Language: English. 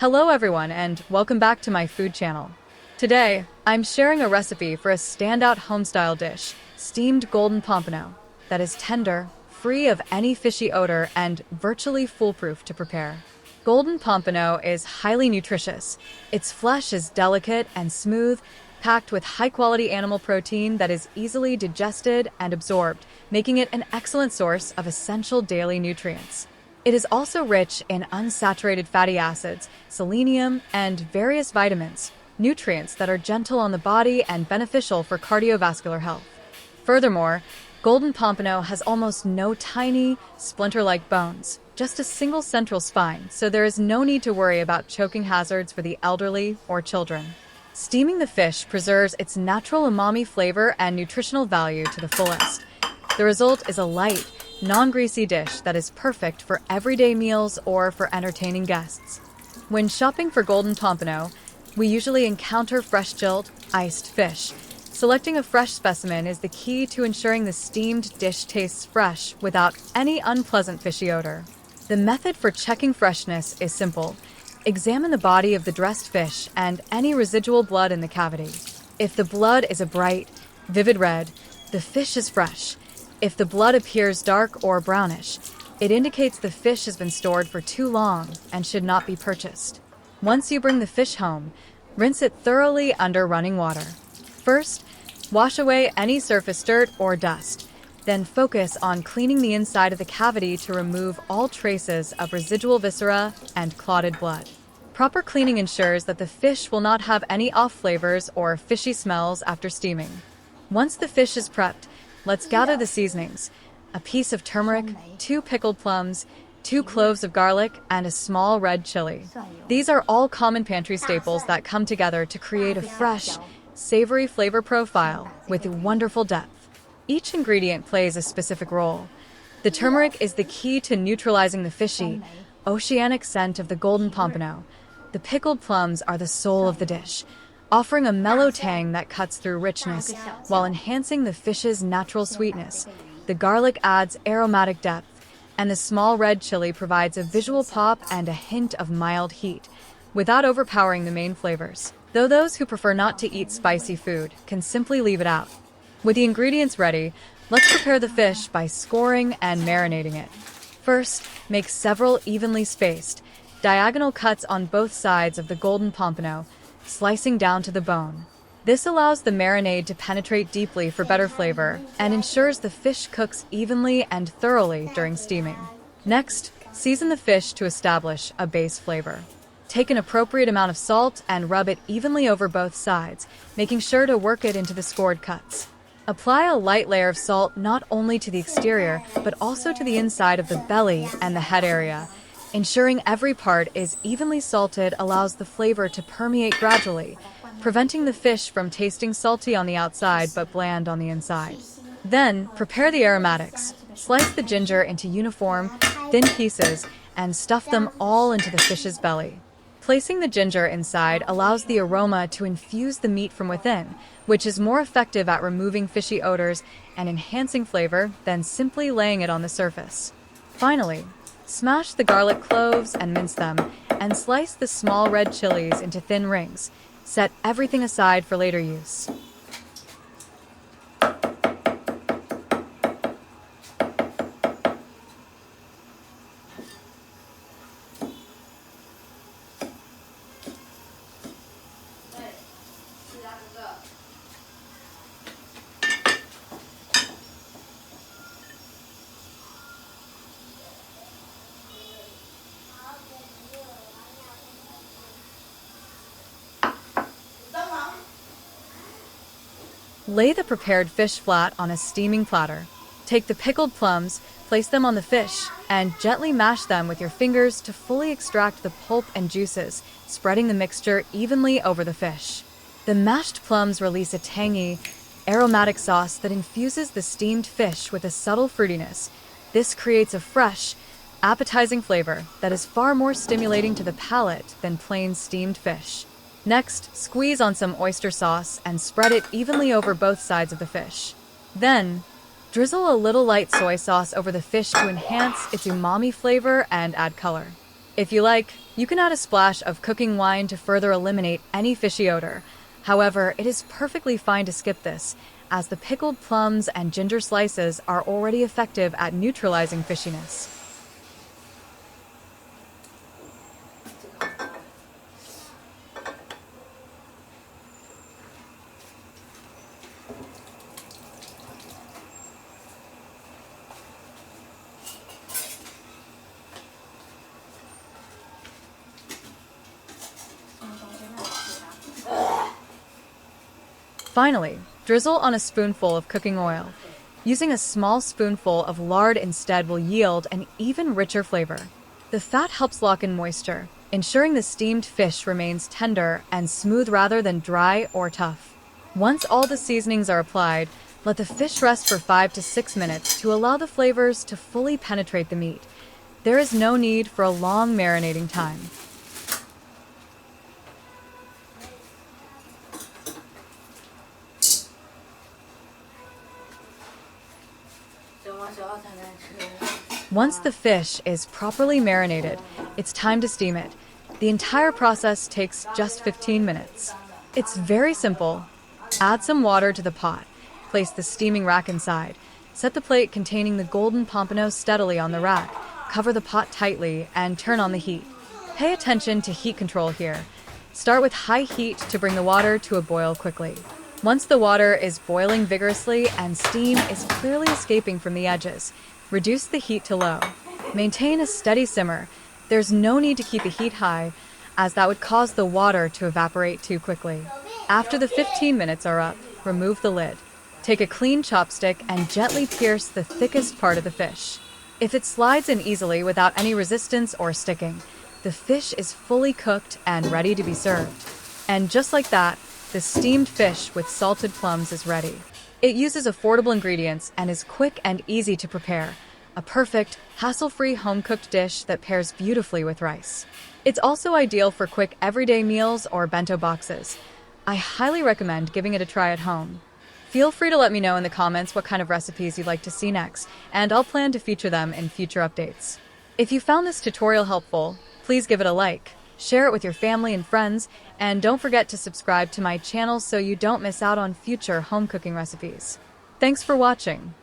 Hello everyone and welcome back to my food channel. Today, I'm sharing a recipe for a standout homestyle dish, steamed golden pompano, that is tender, free of any fishy odor, and virtually foolproof to prepare. Golden pompano is highly nutritious. Its flesh is delicate and smooth, packed with high-quality animal protein that is easily digested and absorbed, making it an excellent source of essential daily nutrients. It is also rich in unsaturated fatty acids, selenium, and various vitamins, nutrients that are gentle on the body and beneficial for cardiovascular health. Furthermore, golden pompano has almost no tiny, splinter-like bones, just a single central spine, so there is no need to worry about choking hazards for the elderly or children. Steaming the fish preserves its natural umami flavor and nutritional value to the fullest. The result is a light, non-greasy dish that is perfect for everyday meals or for entertaining guests. When shopping for golden pompano, we usually encounter fresh chilled, iced fish. Selecting a fresh specimen is the key to ensuring the steamed dish tastes fresh without any unpleasant fishy odor. The method for checking freshness is simple. Examine the body of the dressed fish and any residual blood in the cavity. If the blood is a bright, vivid red, the fish is fresh. If the blood appears dark or brownish, it indicates the fish has been stored for too long and should not be purchased. Once you bring the fish home, rinse it thoroughly under running water. First, wash away any surface dirt or dust. Then focus on cleaning the inside of the cavity to remove all traces of residual viscera and clotted blood. Proper cleaning ensures that the fish will not have any off flavors or fishy smells after steaming. Once the fish is prepped, let's gather the seasonings: a piece of turmeric, 2 pickled plums, 2 cloves of garlic, and a small red chili. These are all common pantry staples that come together to create a fresh, savory flavor profile with wonderful depth. Each ingredient plays a specific role. The turmeric is the key to neutralizing the fishy, oceanic scent of the golden pompano. The pickled plums are the soul of the dish, offering a mellow tang that cuts through richness while enhancing the fish's natural sweetness. The garlic adds aromatic depth, and the small red chili provides a visual pop and a hint of mild heat, without overpowering the main flavors. Though those who prefer not to eat spicy food can simply leave it out. With the ingredients ready, let's prepare the fish by scoring and marinating it. First, make several evenly spaced, diagonal cuts on both sides of the golden pompano, slicing down to the bone. This allows the marinade to penetrate deeply for better flavor and ensures the fish cooks evenly and thoroughly during steaming. Next, season the fish to establish a base flavor. Take an appropriate amount of salt and rub it evenly over both sides, making sure to work it into the scored cuts. Apply a light layer of salt not only to the exterior, but also to the inside of the belly and the head area. Ensuring every part is evenly salted allows the flavor to permeate gradually, preventing the fish from tasting salty on the outside but bland on the inside. Then, prepare the aromatics. Slice the ginger into uniform, thin pieces and stuff them all into the fish's belly. Placing the ginger inside allows the aroma to infuse the meat from within, which is more effective at removing fishy odors and enhancing flavor than simply laying it on the surface. Finally, smash the garlic cloves and mince them, and slice the small red chilies into thin rings. Set everything aside for later use. Lay the prepared fish flat on a steaming platter. Take the pickled plums, place them on the fish, and gently mash them with your fingers to fully extract the pulp and juices, spreading the mixture evenly over the fish. The mashed plums release a tangy, aromatic sauce that infuses the steamed fish with a subtle fruitiness. This creates a fresh, appetizing flavor that is far more stimulating to the palate than plain steamed fish. Next, squeeze on some oyster sauce and spread it evenly over both sides of the fish. Then, drizzle a little light soy sauce over the fish to enhance its umami flavor and add color. If you like, you can add a splash of cooking wine to further eliminate any fishy odor. However, it is perfectly fine to skip this, as the pickled plums and ginger slices are already effective at neutralizing fishiness. Finally, drizzle on a spoonful of cooking oil. Using a small spoonful of lard instead will yield an even richer flavor. The fat helps lock in moisture, ensuring the steamed fish remains tender and smooth rather than dry or tough. Once all the seasonings are applied, let the fish rest for 5 to 6 minutes to allow the flavors to fully penetrate the meat. There is no need for a long marinating time. Once the fish is properly marinated, it's time to steam it. The entire process takes just 15 minutes. It's very simple. Add some water to the pot. Place the steaming rack inside. Set the plate containing the Golden Pompano steadily on the rack. Cover the pot tightly and turn on the heat. Pay attention to heat control here. Start with high heat to bring the water to a boil quickly. Once the water is boiling vigorously and steam is clearly escaping from the edges, reduce the heat to low. Maintain a steady simmer. There's no need to keep the heat high, as that would cause the water to evaporate too quickly. After the 15 minutes are up, remove the lid. Take a clean chopstick and gently pierce the thickest part of the fish. If it slides in easily without any resistance or sticking, the fish is fully cooked and ready to be served. And just like that, the steamed fish with salted plums is ready. It uses affordable ingredients and is quick and easy to prepare. A perfect, hassle-free home-cooked dish that pairs beautifully with rice. It's also ideal for quick everyday meals or bento boxes. I highly recommend giving it a try at home. Feel free to let me know in the comments what kind of recipes you'd like to see next, and I'll plan to feature them in future updates. If you found this tutorial helpful, please give it a like. Share it with your family and friends, and don't forget to subscribe to my channel so you don't miss out on future home cooking recipes. Thanks for watching.